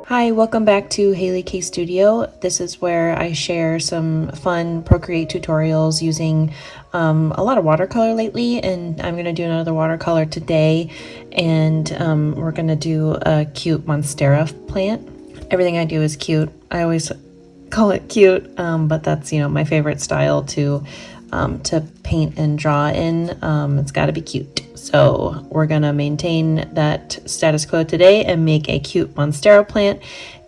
Hi, welcome back to Haley K Studio. This is where I share some fun Procreate tutorials using a lot of watercolor lately, and I'm going to do another watercolor today, and we're going to do a cute Monstera plant. Everything I do is cute. I always call it cute, but that's, my favorite style to paint and draw in. It's got to be cute. So we're gonna maintain that status quo today and make a cute Monstera plant.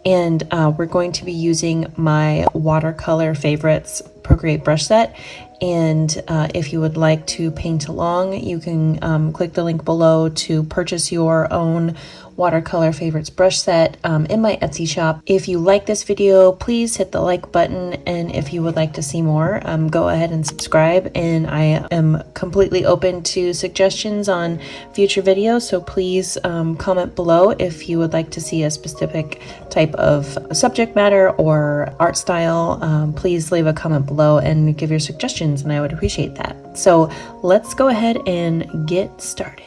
And we're going to be using my watercolor favorites Procreate brush set. And if you would like to paint along, you can click the link below to purchase your own watercolor favorites brush set in my Etsy shop. If you like this video, please hit the like button, and if you would like to see more, go ahead and subscribe. And I am completely open to suggestions on future videos, so please comment below if you would like to see a specific type of subject matter or art style. Please leave a comment below and give your suggestions, and I would appreciate that. So let's go ahead and get started.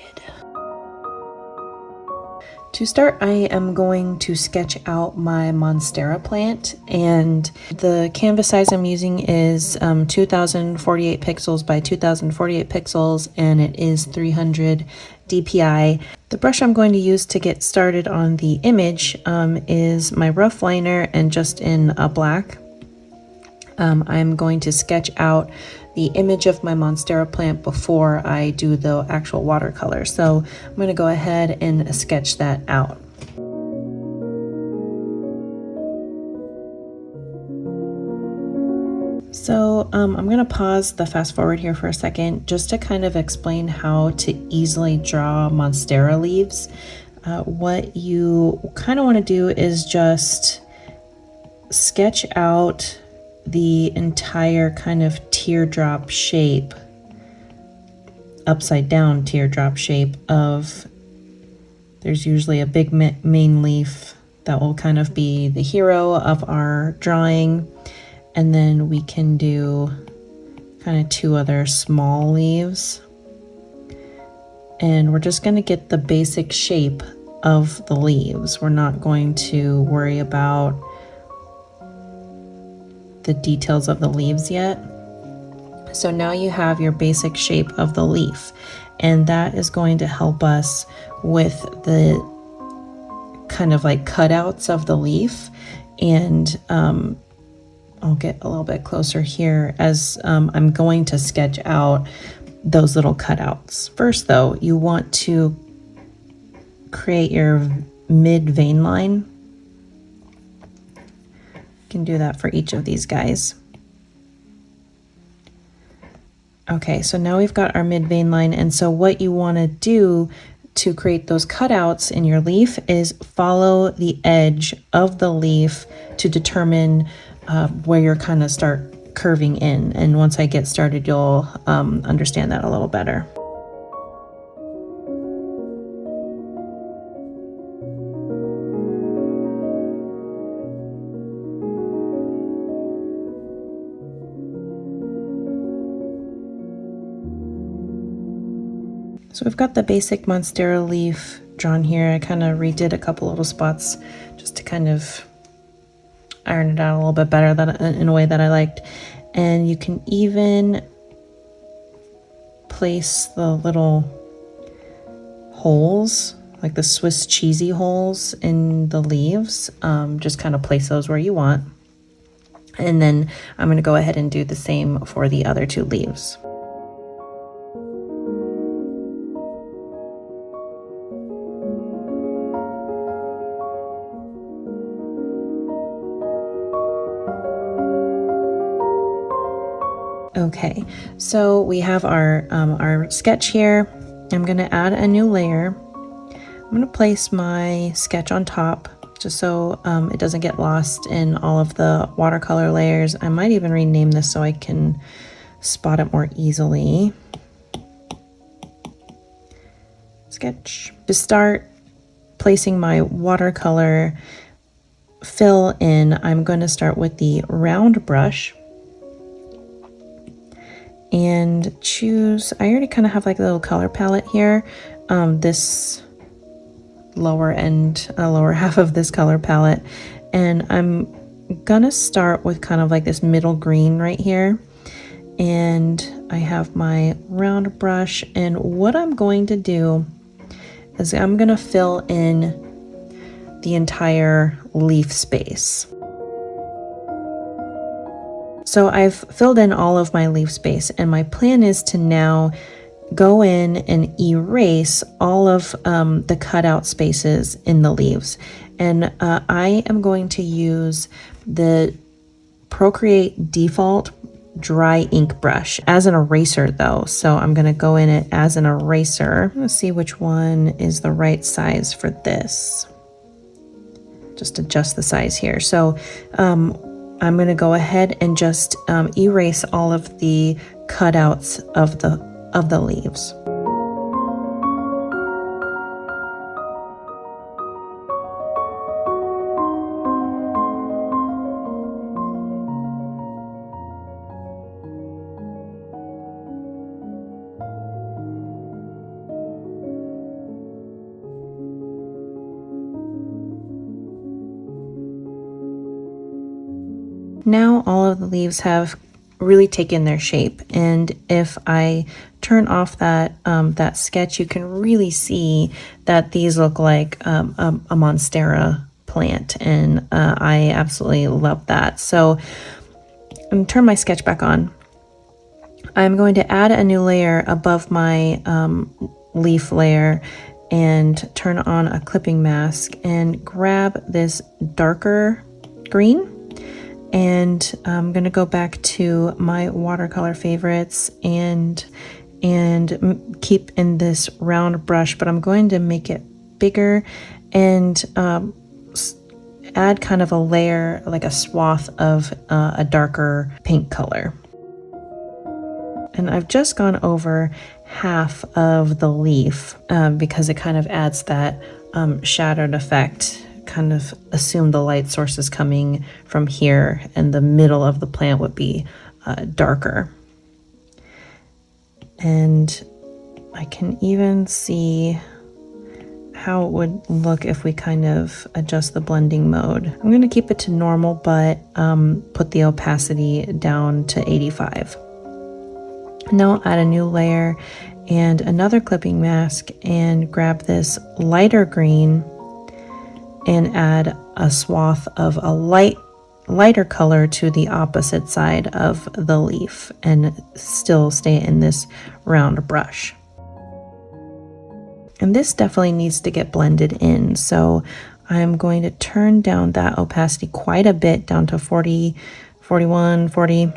To start, I am going to sketch out my Monstera plant, and the canvas size I'm using is 2048 pixels by 2048 pixels, and it is 300 DPI. The brush I'm going to use to get started on the image is my rough liner, and just in a black. I'm going to sketch out the image of my Monstera plant before I do the actual watercolor. So I'm going to go ahead and sketch that out. So I'm going to pause the fast forward here for a second just to kind of explain how to easily draw Monstera leaves. What you kind of want to do is just sketch out the entire kind of teardrop shape, upside down teardrop shape of, there's usually a big main leaf that will kind of be the hero of our drawing, and then we can do kind of two other small leaves, and we're just going to get the basic shape of the leaves. We're not going to worry about the details of the leaves yet. So now you have your basic shape of the leaf, and that is going to help us with the kind of like cutouts of the leaf. And I'll get a little bit closer here as I'm going to sketch out those little cutouts. First though, you want to create your mid vein line. Can do that for each of these guys. Okay, so now we've got our mid vein line, and so what you want to do to create those cutouts in your leaf is follow the edge of the leaf to determine where you're kind of start curving in, and once I get started you'll understand that a little better. So we've got the basic Monstera leaf drawn here. I kind of redid a couple little spots just to kind of iron it out a little bit better in a way that I liked. And you can even place the little holes, like the Swiss cheesy holes in the leaves. Just kind of place those where you want. And then I'm going to go ahead and do the same for the other two leaves. Okay, so we have our sketch here. I'm going to add a new layer. I'm going to place my sketch on top just so it doesn't get lost in all of the watercolor layers. I might even rename this so I can spot it more easily. Sketch. To start placing my watercolor fill in, I'm going to start with the round brush and choose, I already kind of have like a little color palette here. This lower half of this color palette, and I'm gonna start with kind of like this middle green right here. And I have my round brush, and what I'm going to do is I'm gonna fill in the entire leaf space. So I've filled in all of my leaf space, and my plan is to now go in and erase all of the cutout spaces in the leaves. And I am going to use the Procreate default dry ink brush as an eraser though. So I'm going to go in it as an eraser. I'm going to see which one is the right size for this. Just adjust the size here. So I'm going to go ahead and just erase all of the cutouts of the leaves. Now all of the leaves have really taken their shape, and if I turn off that that sketch, you can really see that these look like a Monstera plant, and I absolutely love that. So I'm going to turn my sketch back on. I'm going to add a new layer above my leaf layer and turn on a clipping mask and grab this darker green. And I'm going to go back to my watercolor favorites and keep in this round brush, but I'm going to make it bigger and add kind of a layer, like a swath of a darker pink color. And I've just gone over half of the leaf because it kind of adds that shadowed effect. Kind of assume the light source is coming from here, and the middle of the plant would be darker. And I can even see how it would look if we kind of adjust the blending mode. I'm going to keep it to normal, but put the opacity down to 85. Now I'll add a new layer and another clipping mask and grab this lighter green and add a swath of a lighter color to the opposite side of the leaf and still stay in this round brush. And this definitely needs to get blended in, so I'm going to turn down that opacity quite a bit, down to 40, 41, 40,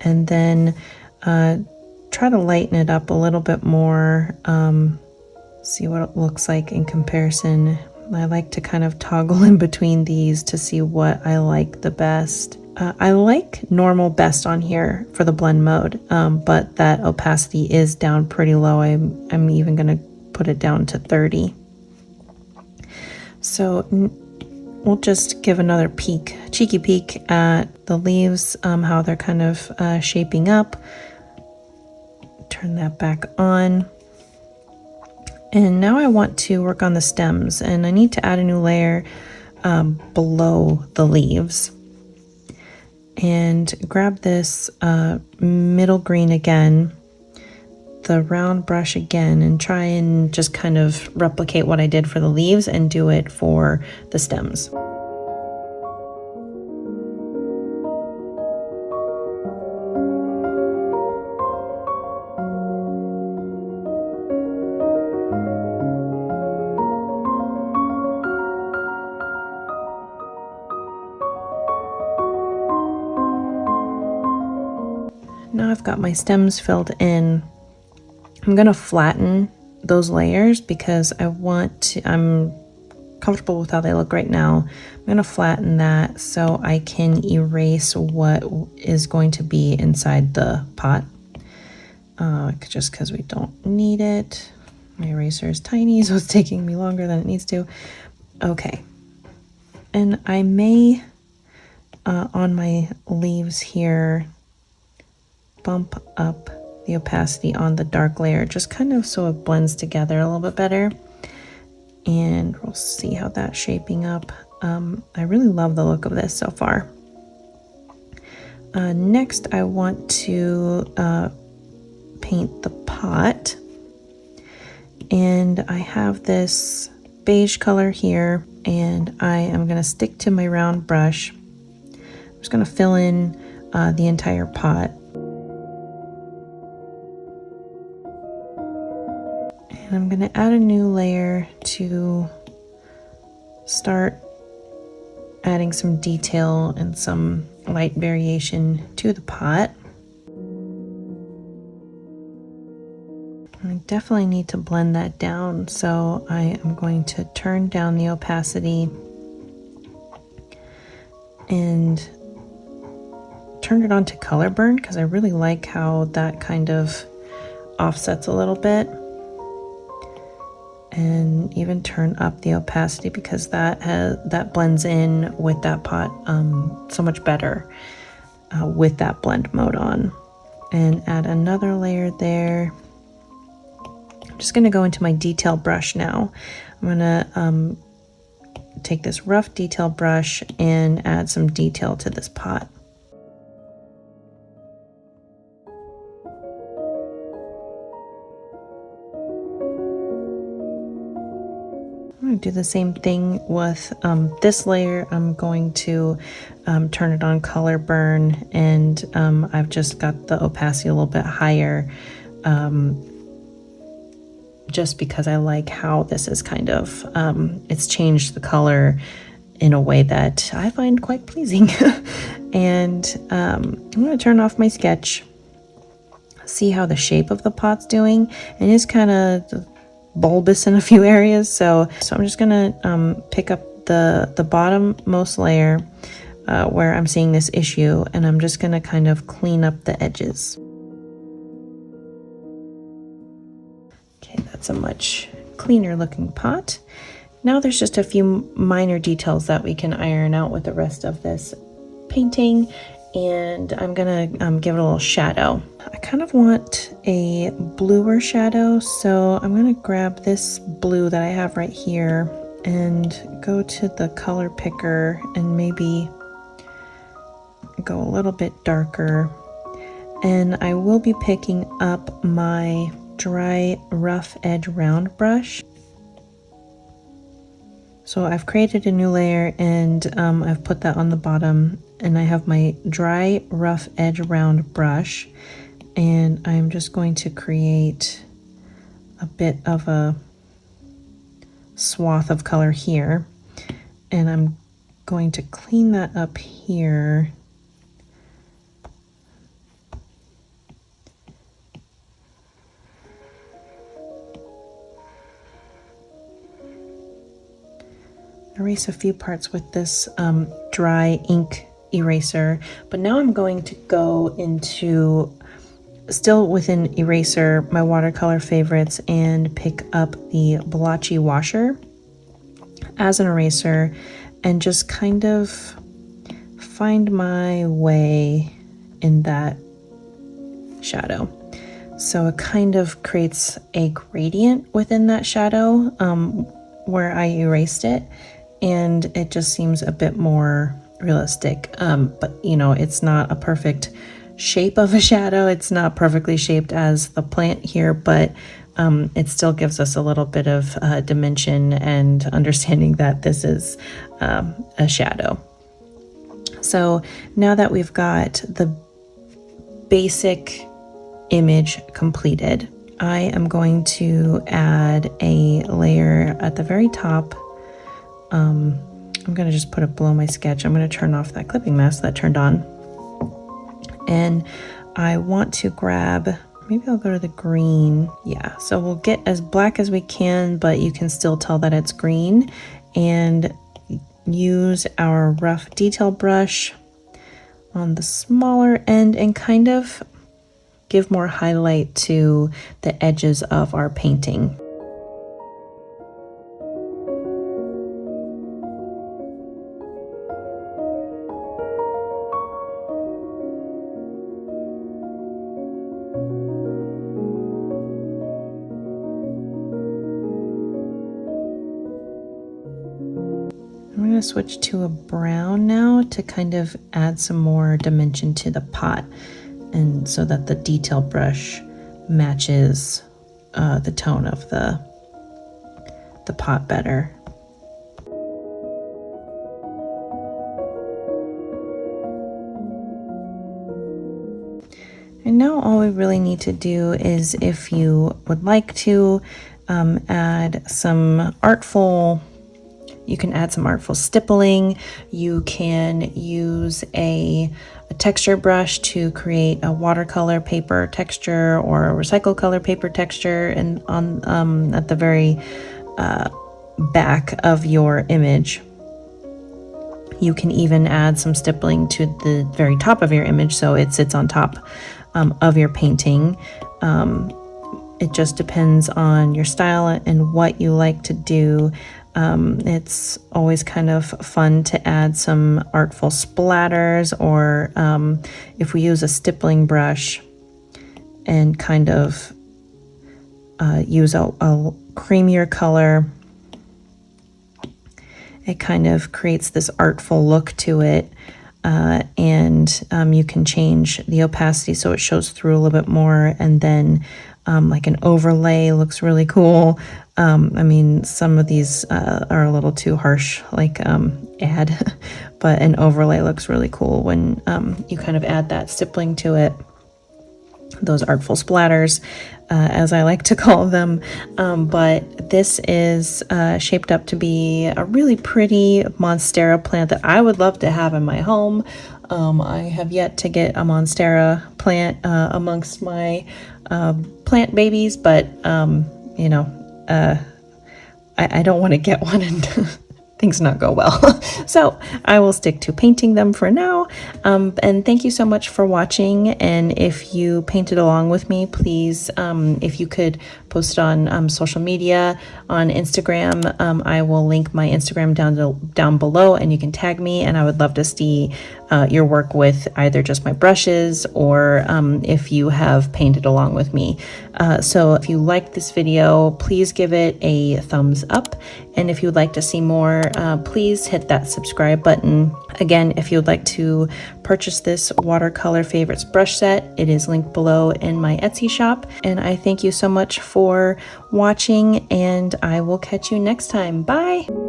and then try to lighten it up a little bit more, see what it looks like in comparison. I like to kind of toggle in between these to see what I like the best. I like normal best on here for the blend mode, but that opacity is down pretty low. I'm even going to put it down to 30. So we'll just give another cheeky peek at the leaves, how they're kind of shaping up. Turn that back on. And now I want to work on the stems, and I need to add a new layer below the leaves. And grab this middle green again, the round brush again, and try and just kind of replicate what I did for the leaves and do it for the stems. Now I've got my stems filled in. I'm going to flatten those layers because I'm comfortable with how they look right now. I'm going to flatten that so I can erase what is going to be inside the pot. Just because we don't need it. My eraser is tiny, so it's taking me longer than it needs to. Okay. And I may, on my leaves here, bump up the opacity on the dark layer, just kind of so it blends together a little bit better. and we'll see how that's shaping up. I really love the look of this so far. Next, I want to paint the pot, and I have this beige color here, and I am going to stick to my round brush. I'm just going to fill in the entire pot. And I'm going to add a new layer to start adding some detail and some light variation to the pot. I definitely need to blend that down, so I am going to turn down the opacity and turn it on to color burn, because I really like how that kind of offsets a little bit, and even turn up the opacity because that blends in with that pot so much better with that blend mode on. And add another layer there. I'm just going to go into my detail brush now. I'm going to take this rough detail brush and add some detail to this pot. I'm going to do the same thing with this layer. I'm going to turn it on color burn, and I've just got the opacity a little bit higher just because I like how this is kind of, it's changed the color in a way that I find quite pleasing. And I'm going to turn off my sketch, see how the shape of the pot's doing, and it's kind of bulbous in a few areas. So I'm just going to pick up the bottommost layer where I'm seeing this issue, and I'm just going to kind of clean up the edges. Okay, that's a much cleaner looking pot. Now there's just a few minor details that we can iron out with the rest of this painting, and I'm gonna give it a little shadow. I kind of want a bluer shadow, so I'm gonna grab this blue that I have right here and go to the color picker and maybe go a little bit darker. And I will be picking up my dry rough edge round brush. So I've created a new layer, and I've put that on the bottom, and I have my dry rough edge round brush, and I'm just going to create a bit of a swath of color here, and I'm going to clean that up here. Erase a few parts with this dry ink eraser, but now I'm going to go into, still within eraser, my watercolor favorites, and pick up the blotchy washer as an eraser and just kind of find my way in that shadow. So it kind of creates a gradient within that shadow where I erased it, and it just seems a bit more realistic. But you know, it's not a perfect shape of a shadow. It's not perfectly shaped as the plant here, but it still gives us a little bit of dimension and understanding that this is a shadow. So now that we've got the basic image completed, I am going to add a layer at the very top. I'm going to just put it below my sketch. I'm going to turn off that clipping mask that turned on. And I want to grab, maybe I'll go to the green. Yeah, so we'll get as black as we can, but you can still tell that it's green. And use our rough detail brush on the smaller end and kind of give more highlight to the edges of our painting. going to switch to a brown now to kind of add some more dimension to the pot, and so that the detail brush matches the tone of the pot better. And now all we really need to do is, if you would like to, add some artful, you can add some artful stippling. You can use a texture brush to create a watercolor paper texture or a recycled color paper texture, and on at the very back of your image. You can even add some stippling to the very top of your image so it sits on top of your painting. It just depends on your style and what you like to do. It's always kind of fun to add some artful splatters, or if we use a stippling brush and kind of use a creamier color, it kind of creates this artful look to it. And you can change the opacity so it shows through a little bit more, and then like an overlay looks really cool. I mean, some of these are a little too harsh, like add, but an overlay looks really cool when you kind of add that stippling to it. Those artful splatters, as I like to call them. But this is shaped up to be a really pretty Monstera plant that I would love to have in my home. I have yet to get a Monstera plant amongst my plant babies, but you know, I don't want to get one and things not go well. So I will stick to painting them for now. And thank you so much for watching. And if you painted along with me, please, if you could post it on social media, on Instagram. I will link my Instagram down below, and you can tag me, and I would love to see your work with either just my brushes or if you have painted along with me. So if you liked this video, please give it a thumbs up. And if you would like to see more, please hit that subscribe button. Again, if you would like to purchase this watercolor favorites brush set, it is linked below in my Etsy shop. And I thank you so much for watching, and I will catch you next time. Bye!